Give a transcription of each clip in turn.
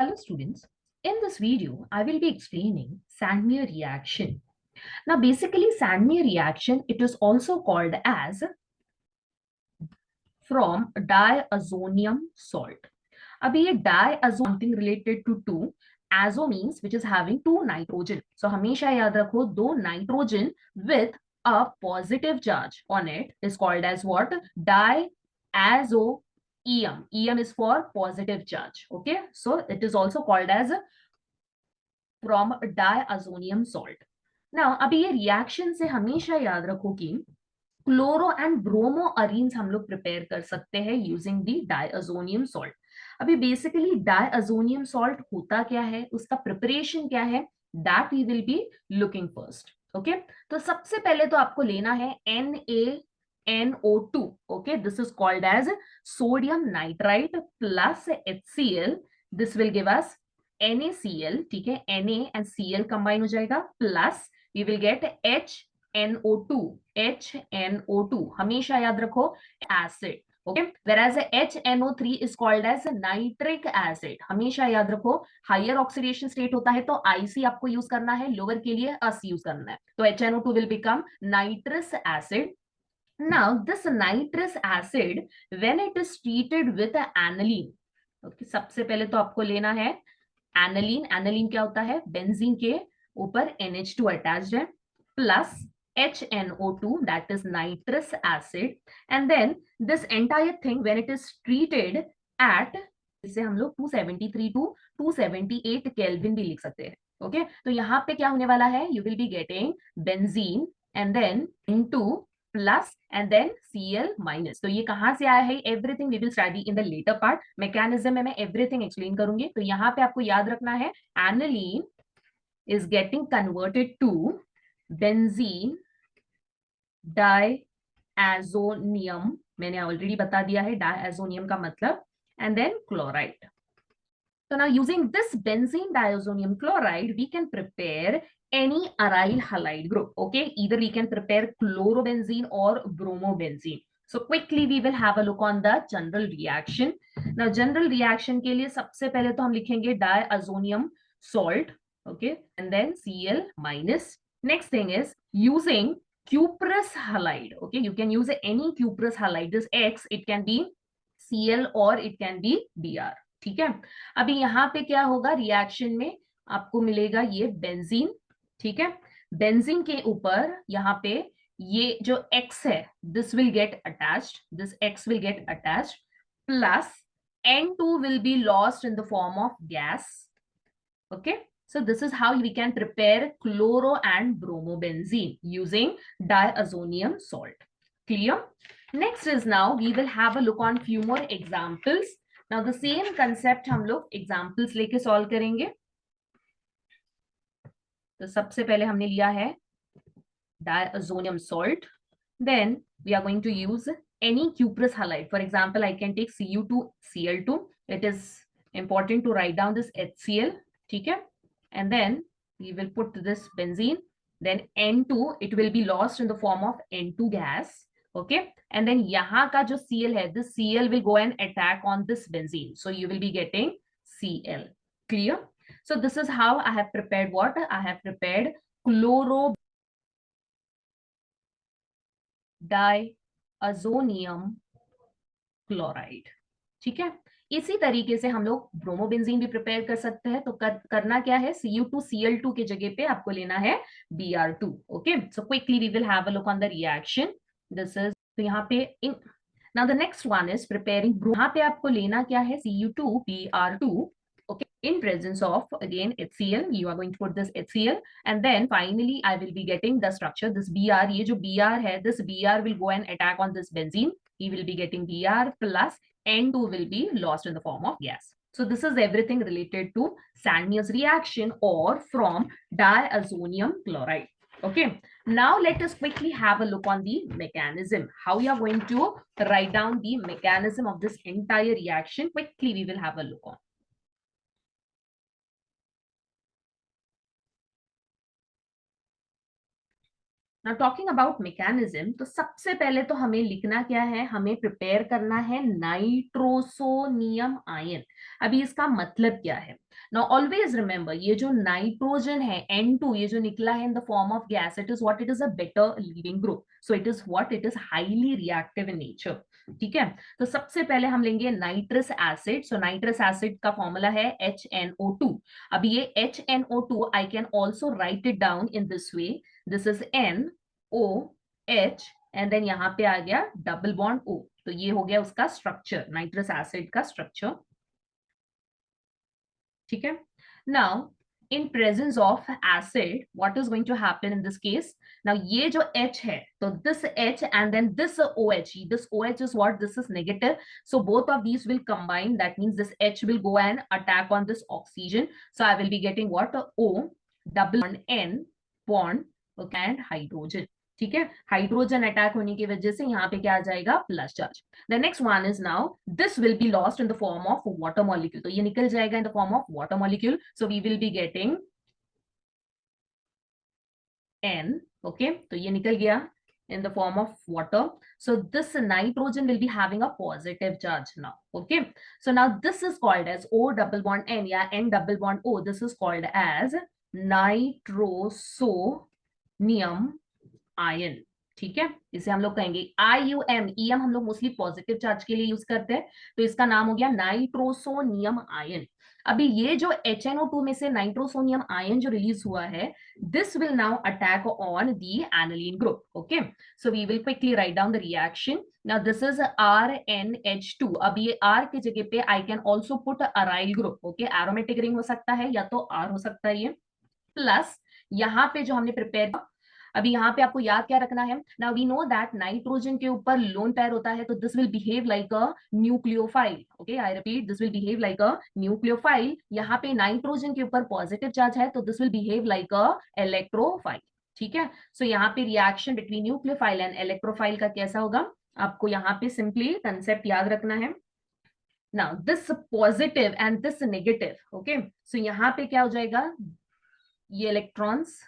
Hello students, in this video I will be explaining Sandmeyer reaction. Now basically Sandmeyer reaction, it is also called as from diazonium salt. अभी ये diazonium something related to two, azo means which is having two nitrogen. So हमेशा याद रखो दो nitrogen with a positive charge on it is called as what? Diazo. Em is for positive charge. Okay, so it is also called as from diazonium salt. Now अभी ये reaction से हमेशा याद रखो कि क्लोरो एंड ब्रोमो अरीन्स हम लोग prepare कर सकते हैं यूजिंग दी डायazonium सॉल्ट. अभी बेसिकली डायazonium सॉल्ट होता क्या है, उसका प्रिपरेशन क्या है, that we will be looking first. Okay, तो सबसे पहले तो आपको लेना है NaNO2. Okay, this is called as sodium nitrite plus HCl. This will give us NaCl. ठीक है, Na एंड Cl कंबाइन हो जाएगा plus we will get HNO2. हमेशा याद रखो acid. Okay, whereas HNO3 is called as nitric acid. हमेशा याद रखो हायर ऑक्सीडेशन स्टेट होता है तो IC आपको यूज करना है, लोअर के लिए अस यूज करना है. तो HNO2 will become nitrous acid. Now this nitrous acid when it is treated with aniline. Okay, सबसे पहले तो आपको लेना है एनालीन. एनालीन क्या होता है, बेंजीन के ऊपर NH2 अटैच्ड है plus HNO2, that is nitrous acid, and then this entire thing when it is treated at, इसे हम लोग 273 to 278 केल्विन भी लिख सकते हैं. ओके, तो यहाँ पे क्या होने वाला है, you will be getting benzene and then N2 plus and then Cl minus. तो ये कहां से आया है, everything we will study in the later part. Mechanism में मैं एवरीथिंग एक्सप्लेन करूंगी. तो यहाँ पे आपको याद रखना है aniline is getting converted to benzene diazonium. मैंने ऑलरेडी बता दिया है diazonium का मतलब, and then chloride. So now using this benzene diazonium chloride we can prepare any aryl halide group. Okay, either we can prepare chlorobenzene or bromobenzene. So quickly we will have a look on the general reaction. Now general reaction के लिए सबसे पहले तो हम लिखेंगे diazonium salt. Okay, and then Cl minus. Next thing is using cuprous halide. Okay, you can use any cuprous halide. This X, it can be Cl or it can be Br. ठीक है, अभी यहाँ पे क्या होगा, reaction में आपको मिलेगा ये बेंजीन. ठीक है, बेंजीन के ऊपर यहाँ पे ये जो X है this will get attached, this X will get attached plus N2 will be lost in the form of gas. Okay, so this is how we can prepare chloro and bromobenzene using diazonium salt. Clear? Next is now we will have a look on few more examples. Now the same concept हम लोग examples लेके solve करेंगे. तो सबसे पहले हमने लिया है diazonium salt. Then we are going to use any cuprous halide. For example, I can take Cu2Cl2. It is important to write down this HCl. ठीक है, and then we will put this benzene. Then N2, it will be lost in the form of N2 gas. Okay, and then यहाँ का जो Cl है, this Cl will go and attack on this benzene. So you will be getting Cl. Clear? So this is how I have prepared what? I have prepared chloro diazonium chloride. ठीक है, इसी तरीके से हम लोग bromobenzene भी prepare कर सकते हैं. तो करना क्या है, Cu2Cl2 के जगह पे आपको लेना है Br2. Okay, so quickly we will have a look on the reaction. This is, तो यहाँ पे now the next one is preparing. यहाँ पे आपको लेना क्या है, Cu2Br2. Okay, in presence of again HCl, you are going to put this HCl, and then finally I will be getting the structure. This Br, ये जो Br है, this Br will go and attack on this benzene. He will be getting Br plus N2 will be lost in the form of gas. So this is everything related to Sandmeyer's reaction or from diazonium chloride. Okay, now let us quickly have a look on the mechanism. How we are going to write down the mechanism of this entire reaction. Quickly we will have a look on. Now talking about mechanism, तो सबसे पहले तो हमें लिखना क्या है, हमें prepare करना है नाइट्रोसोनियम आयन। अभी इसका मतलब क्या है? नाउ ऑलवेज रिमेंबर, ये जो नाइट्रोजन है N2, ये जो निकला है in the form of gas, it is what, it is a better leaving group, so it is what, it is highly reactive in nature. ठीक है, तो सबसे पहले हम लेंगे nitrous acid. So nitrous acid का फॉर्मूला है HNO2। अब ये HNO2 I can also write it down in this way, this is NOH, and then यहाँ पे आ गया डबल बॉन्ड O। तो ये हो गया उसका स्ट्रक्चर, नाइट्रस एसिड का स्ट्रक्चर। ठीक है, now in presence of acid what is going to happen in this case? Now ये जो H है, तो this H and then this OH, this OH is what, this is negative, so both of these will combine, that means this H will go and attack on this oxygen, so I will be getting what, O double bond N bond, okay, and hydrogen। ठीक है, hydrogen attack होने की वजह से यहाँ पे क्या आ जाएगा, plus charge. The next one is now this will be lost in the form of water molecule, तो ये निकल जाएगा in the form of water molecule, so we will be getting N। Okay, तो ये निकल गया in the form of water, so this nitrogen will be having a positive charge now। okay, so now this is called as O double bond N या N double bond O, this is called as nitrosonium ion. ठीक है, इसे हम लोग कहेंगे IUM, EM हम लोग mostly positive charge के लिए यूज करते हैं, तो इसका नाम हो गया नाइट्रोसोनियम आयन। अभी ये जो HNO2 में से नाइट्रोसोनियम आयन जो रिलीज हुआ है, this will now attack on the aniline group. Okay, so we will quickly write down the reaction. Now this is RNH2। अब ये R की जगह पे I can also put aryl group. Okay, aromatic ring हो सकता है या तो R हो सकता है ये, प्लस यहाँ पे जो हमने प्रिपेयर, अभी यहाँ पे आपको याद क्या रखना है, now we know that nitrogen के ऊपर लोन पेयर होता है, तो this will behave like a nucleophile. Okay, I repeat, this will behave like a nucleophile. यहाँ पे नाइट्रोजन के ऊपर पॉजिटिव चार्ज है, तो this will behave like a electrophile. ठीक है, सो यहाँ पे reaction between nucleophile and electrophile का कैसा होगा, आपको यहाँ पे सिंपली कंसेप्ट याद रखना है। Now this positive and this negative, okay, so यहाँ पे क्या हो जाएगा, ये इलेक्ट्रॉन्स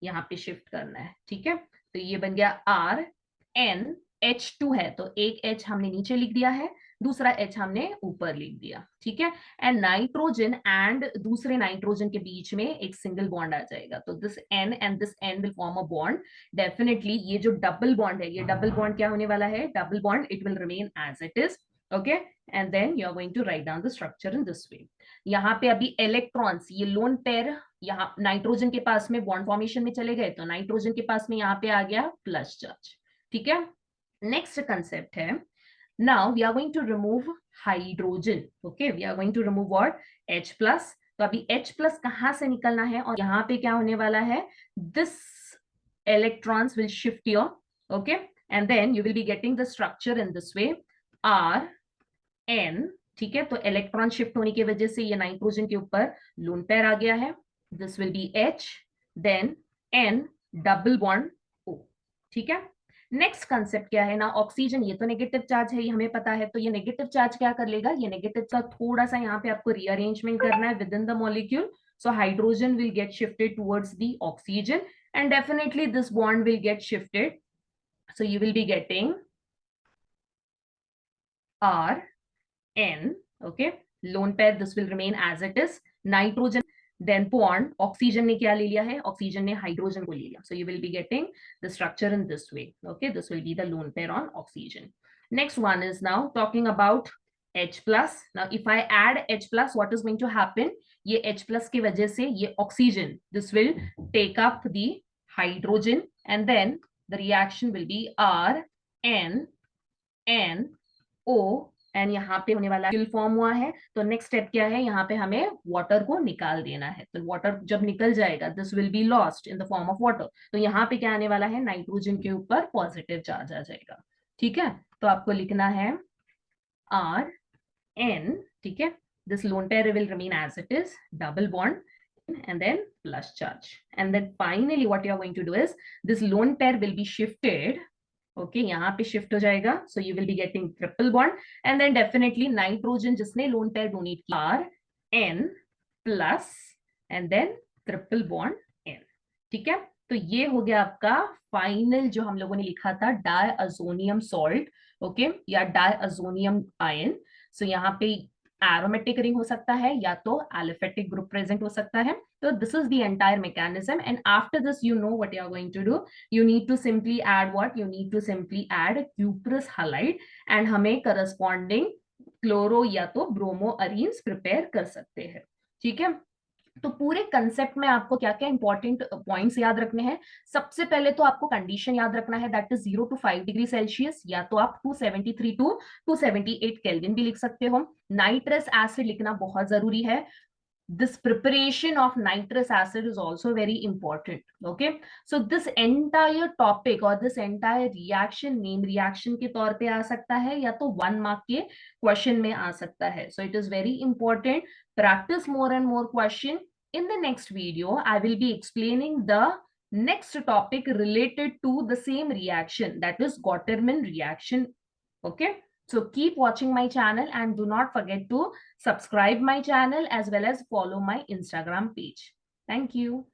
यहाँ पे शिफ्ट करना है। ठीक है, तो ये बन गया RNH2 है, तो एक H हमने नीचे लिख दिया है, दूसरा H हमने ऊपर लिख दिया। ठीक है, एंड नाइट्रोजन एंड दूसरे नाइट्रोजन के बीच में एक सिंगल बॉन्ड आ जाएगा, तो this N and this N will form a bond. Definitely ये जो डबल बॉन्ड है, ये डबल बॉन्ड क्या होने वाला है, double bond it will remain as it is. Okay, and then you are going to write down the structure in this way. यहाँ पे अभी इलेक्ट्रॉन्स, ये लोन पेयर यहाँ नाइट्रोजन के पास में बॉन्ड फॉर्मेशन में चले गए, तो नाइट्रोजन के पास में यहाँ पे आ गया प्लस चार्ज। ठीक है, नेक्स्ट कंसेप्ट है, now we are going to remove hydrogen. Okay, we are going to remove what, H plus. तो अभी H प्लस कहां से निकलना है, और यहाँ पे क्या होने वाला है, this electrons will shift here, okay, and then you will be getting the structure in this way, R N। ठीक है, तो इलेक्ट्रॉन शिफ्ट होने की वजह से ये नाइट्रोजन के ऊपर लोन पेयर आ गया है, this will be H, then N double bond O। ठीक है, नेक्स्ट कंसेप्ट क्या है ना, ऑक्सीजन, ये तो नेगेटिव चार्ज है, ये हमें पता है, तो ये नेगेटिव चार्ज क्या कर लेगा, ये नेगेटिव चार्ज थोड़ा सा यहाँ पे आपको रीअरेंजमेंट करना है with in the molecule, so hydrogen will get shifted towards the oxygen and definitely this bond will get shifted, so you will be getting R N। okay, lone pair this will remain as it is, nitrogen then bond, oxygen ने क्या ले लिया है, oxygen ने hydrogen को ले लिया, so you will be getting the structure in this way। okay, this will be the lone pair on oxygen। next one is now talking about H plus। now if I add H plus, what is going to happen, ये H plus की वजह से ये oxygen this will take up the hydrogen and then the reaction will be R N N O, and यहाँ पे होने वाला form हुआ है, तो नेक्स्ट स्टेप क्या है, यहाँ पे हमें वाटर को निकाल देना है, तो वाटर जब निकल जाएगा this will be lost in the form of water, तो यहाँ पे क्या आने वाला है, नाइट्रोजन के ऊपर पॉजिटिव चार्ज आ जाएगा। ठीक है, तो आपको लिखना है R N। ठीक है, this lone pair will remain as it is, double bond and then plus charge, and then finally what you are going to do is this lone pair will be shifted। Okay, यहाँ पे shift हो जाएगा, so you will be getting triple bond and then definitely nitrogen जिसने lone pair donate किया R N plus and then triple bond N। ठीक है, तो ये हो गया आपका फाइनल जो हम लोगों ने लिखा था डायअज़ोनियम सॉल्ट, ओके, या डायअज़ोनियम आयन। सो यहाँ पे एरोमेटिक रिंग हो सकता है या तो एलिफेटिक ग्रुप प्रेजेंट हो सकता है। तो this is the entire mechanism, and after this you know what you are going to do, you need to simply add what, you need to simply add cuprous halide, and हमें corresponding chloro या तो bromo arenes prepare कर सकते हैं। ठीक है, तो पूरे कंसेप्ट में आपको क्या क्या इंपॉर्टेंट पॉइंट्स याद रखने हैं। सबसे पहले तो आपको कंडीशन याद रखना है, that is 0 to 5 degree Celsius, या तो आप 273 to 278 केल्विन भी लिख सकते हो। नाइट्रस एसिड लिखना बहुत जरूरी है। This preparation of nitrous acid is also very important. Okay, so this entire topic or this entire reaction name reaction के तौर पे आ सकता है या तो 1 mark के question में आ सकता है. So it is very important. Practice more and more question. In the next video, I will be explaining the next topic related to the same reaction, that is Goterman reaction. Okay, so keep watching my channel and do not forget to subscribe my channel as well as follow my Instagram page. Thank you.